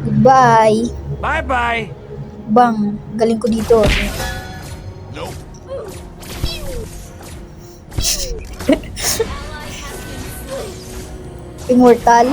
Goodbye. Bye-bye! Bang, galing ko dito. Immortal.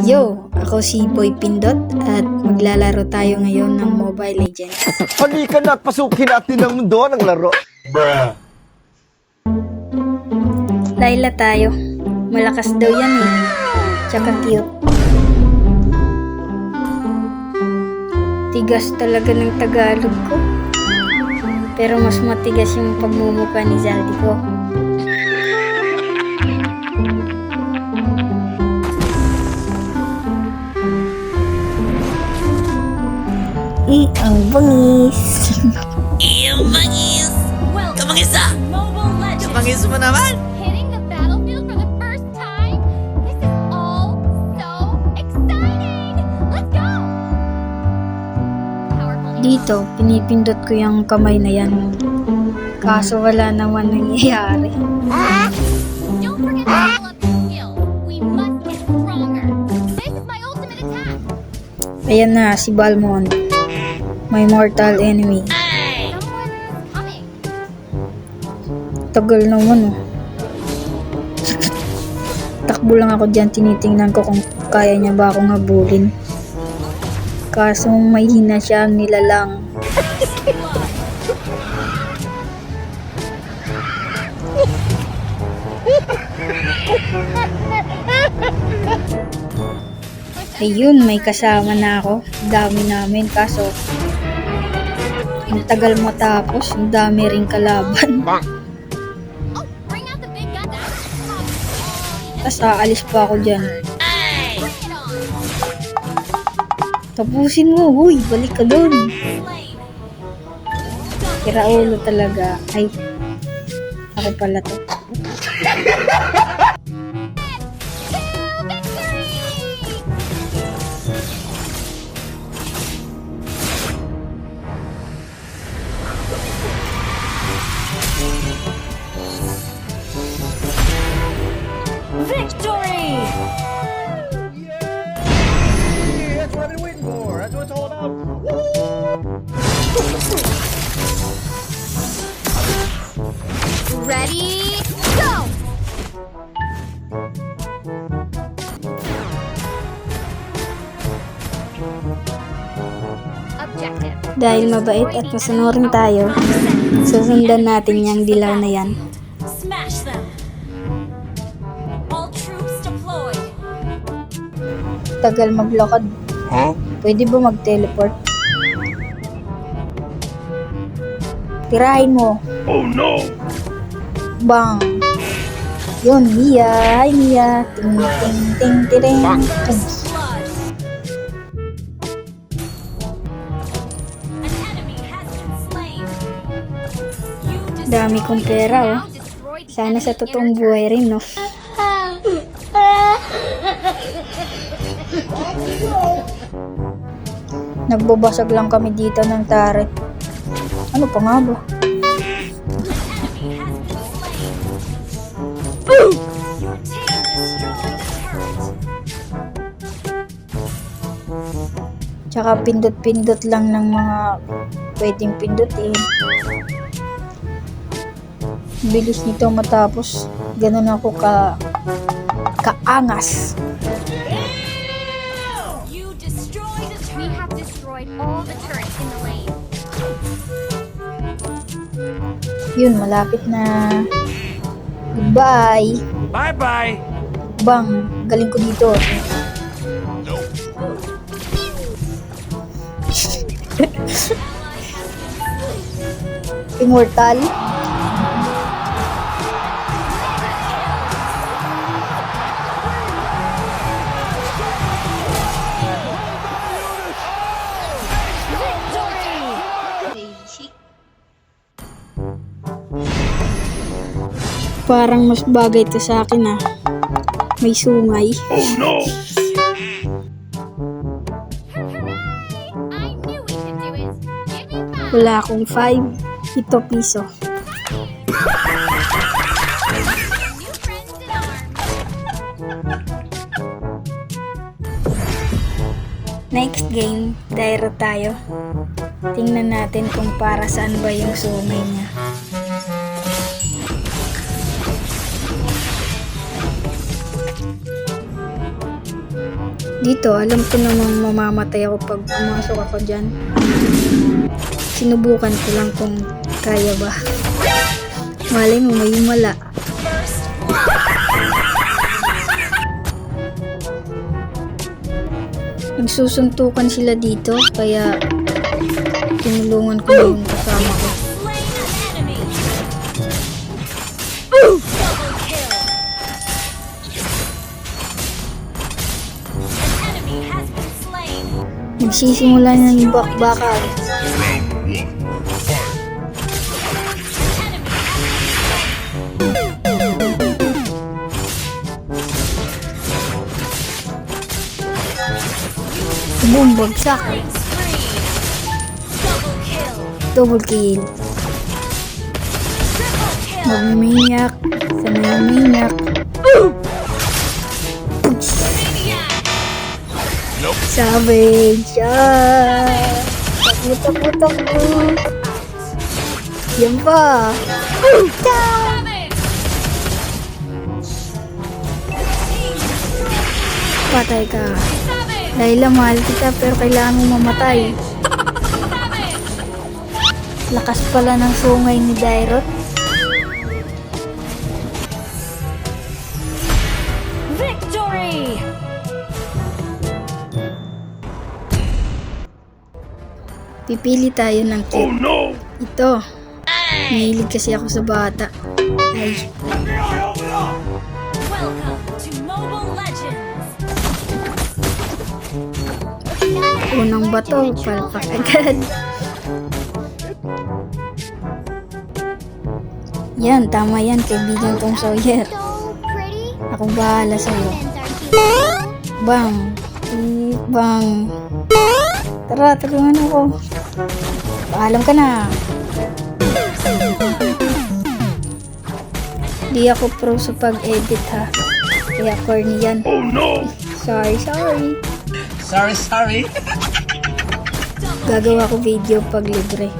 Yo, ako si Boy Pindot at maglalaro tayo ngayon ng Mobile Legends. Halika na at pasukin natin ang mundo ng laro. Layla tayo. Malakas daw yan eh. Tsaka cute. Tigas talaga ng Tagalog ko. Pero mas matigas yung pagmumukha ni Zaldi ko. Ang bangis. Bangis! Kabangis na! Kabangis mo naman! Hitting the battlefield for the first time? This is all so exciting! Let's go! Powerful Dito, pinipindot ko yung kamay na yan. Kaso wala naman nangyayari. Don't forget to level up your skill. We must get stronger. This is my ultimate attack. Ayan na, si Balmond. My mortal enemy. Someone is coming. Tagal naman oh. Takbo lang ako dyan, tinitingnan ko kung kaya niya ba akong habulin. Kaso may hina siyang nilalang. Ayun, may kasama na ako. Dami namin, kaso ang tagal matapos, ang dami ring kalaban. Oh, bring out the big gun. Tapos aalis pa ako dyan. Bring it on. Tapusin mo, huy, balik ka dun. Kiraulo talaga. Ay, ako pala to. Victory! Yeah, that's what I've been waiting for. That's what it's all about. Ready, go! Objective. Dahil mabait at masunurin tayo, susundan natin yung dilaw na yan. Smash them! All troops deployed! Tagal maglakad. Pwede ba mag-teleport? Tirahin mo. Oh no! Bang! Yun, Mia! Hi, Mia! Ting, ting, ting, ting, ting. Blood! An enemy has been slain! You Dami kong pera, oh. Destroyed the Sana sa enemy totoong inner buhay rin, no? Nagbabasag lang kami dito ng turret. Ano pa nga ba? enemy has been slain! Your team destroyed a turret! Tsaka pindot-pindot lang ng mga pwedeng pindutin. Bilis nito matapos. Ganun ako kaangas. You destroyed a We turret! have destroyed all the turrets in the lane. Yun, malapit na. Goodbye. Bye-bye! Bang, galing ko dito. Immortal. Parang mas bagay to sa akin ah. May sungay. Oh no! I knew we could do it. Give me 5. Wala akong 5. Ito piso. New friends in arms. Next game, Dairo tayo. Tingnan natin kung para saan ba yung sungay niya. Dito, alam ko namang mamamatay ako pag pumasok ako dyan. Sinubukan ko lang kung kaya ba. Malay mo, may himala. Nagsusuntukan sila dito, kaya tinulungan ko yung kasama ko. Slain an enemy. Double kill. An enemy has been slain. Nagsisimula ng bakbakan. Enemy Boom, bagsak. spree. Double kill. Double kill. Triple kill. Magminyak. Sana yung minyak. Savage. Takbo. Yan pa. Patay ka. Dahil lang mahal kita pero kailangan mo mamatay. Lakas pala ng sungay ni Dairot. Victory. Pipili tayo ng cute. No! Ito. Mahilig kasi ako sa bata. Ay, Welcome to Mobile Legends. unang bato. Palpak agad. Yan, tama yan. Kaibigan kong Sawyer. So pretty. Akong bahala sa'yo. Friends are cute. Bang. Bang. Tara, tulungan ako. Paalam ka na. Di ako pro sa pag-edit ha. Kaya corny yan. Oh no! Sorry. Sorry. Gagawa ko video pag libre.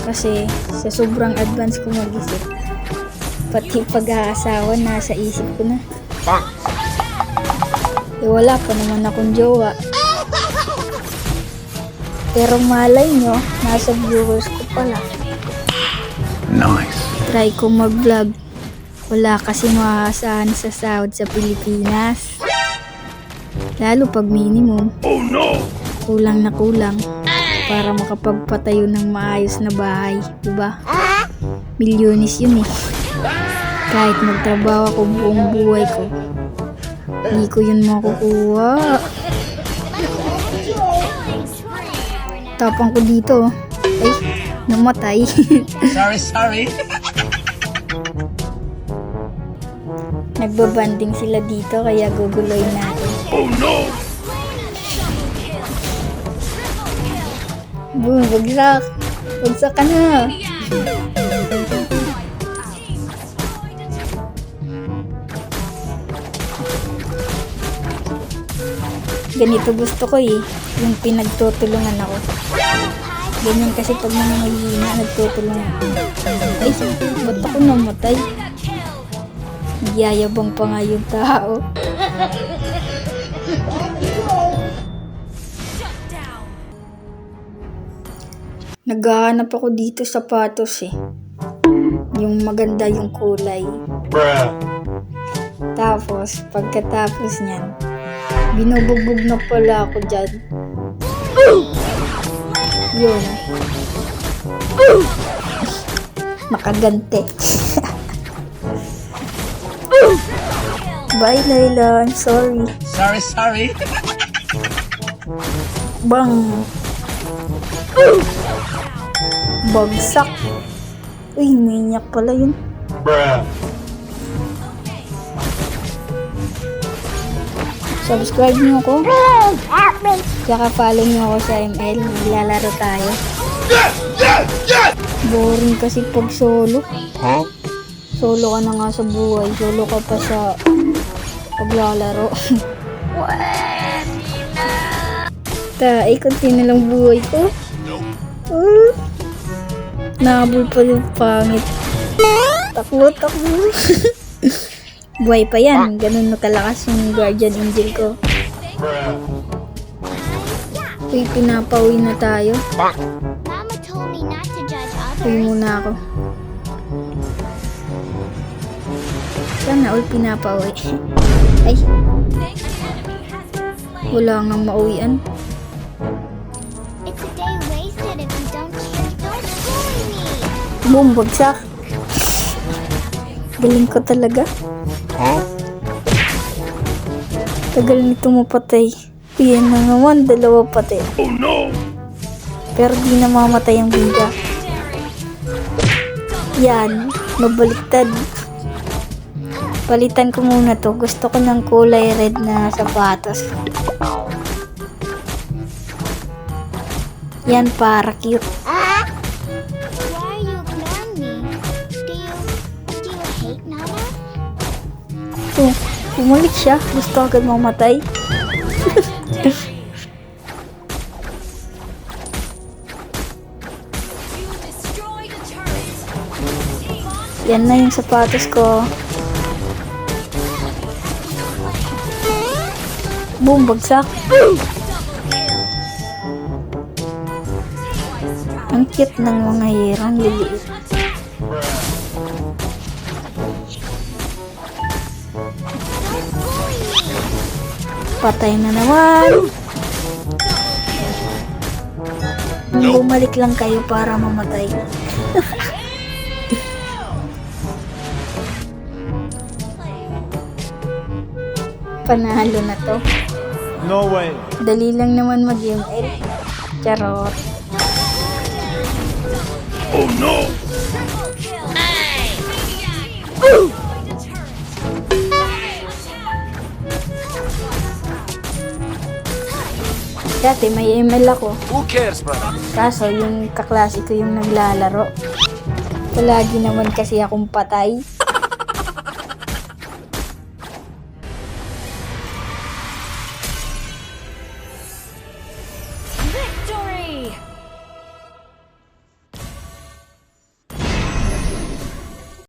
Kasi sa sobrang advance ko mag-isip. Pati pag-aasawa nasa isip ko na. Eh wala pa naman akong jowa. Pero malay nyo, nasa viewers ko pala. Nice. Try ko mag-vlog. Wala kasi maaasahan sa sahod sa Pilipinas. Lalo pag minimum, Oh no! kulang na kulang. Para makapagpatayo ng maayos na bahay, diba? Milyones yun eh. Kahit magtrabaho ako buong buhay ko, hindi ko yun makukuha. Tapang ko dito. Ay, namatay. Sorry. Nagbabanding sila dito kaya guguloy natin. Oh no! Boom, bagsak. Bagsak ka na. Ganito gusto ko eh. Yung pinagtutulungan ako. Ganyan kasi pag mga mahihina, nagtutulungan. Ay, ba't ako namatay? Nagyayabang pa nga yung tao. Naghahanap ako dito sapatos eh. Yung maganda yung kulay. Tapos, pagkatapos niyan, binubugbog na pala ako dyan. Yun. Makagante. Bye, Layla. I'm sorry. Sorry. Bang. Bagsak. Uy, minyak pala yun. Subscribe niyo ako. Tsaka follow niyo ako sa ML. Maglalaro tayo. Boring kasi pag solo. Huh? Solo ka na nga sa buhay. Solo ka pa sa paglalaro. Ikot na lang buhay ko. Nabul pa yung pangit. Takbo. Buhay pa yan. Ganun na kalakas yung guardian angel ko. Uy, pinapauwi na tayo. Mama told me not to judge others. Uwi muna ako. Sana all pinapauwi. Ay, wala nga mauwian. It's a day wasted if you don't cheer. Don't bully me. Boom, bagsak. Galing ko talaga. Huh? Tagal nito mapatay. Yan na naman, 2 patay. Oh no! Pero di na mamatay ang bida. Yan, mabaliktad. Palitan ko muna to. Gusto ko ng kulay red na sapatos. Yan, para cute. Why are you ignoring me? Do you hate Nana? Oh, bumalik siya. Gusto agad mamatay. Yan na yung sapatos ko. Boom, bagsak. Ang cute ng mga hirang liliit. Patay na naman. Bumalik lang kayo para mamatay. Panalo na to. No way. Dali lang naman mag-ML. Charot. Oh no! Dati may ML ako. Who cares, brother? Kaso yung kaklase ko yung naglalaro. Palagi naman kasi akong patay.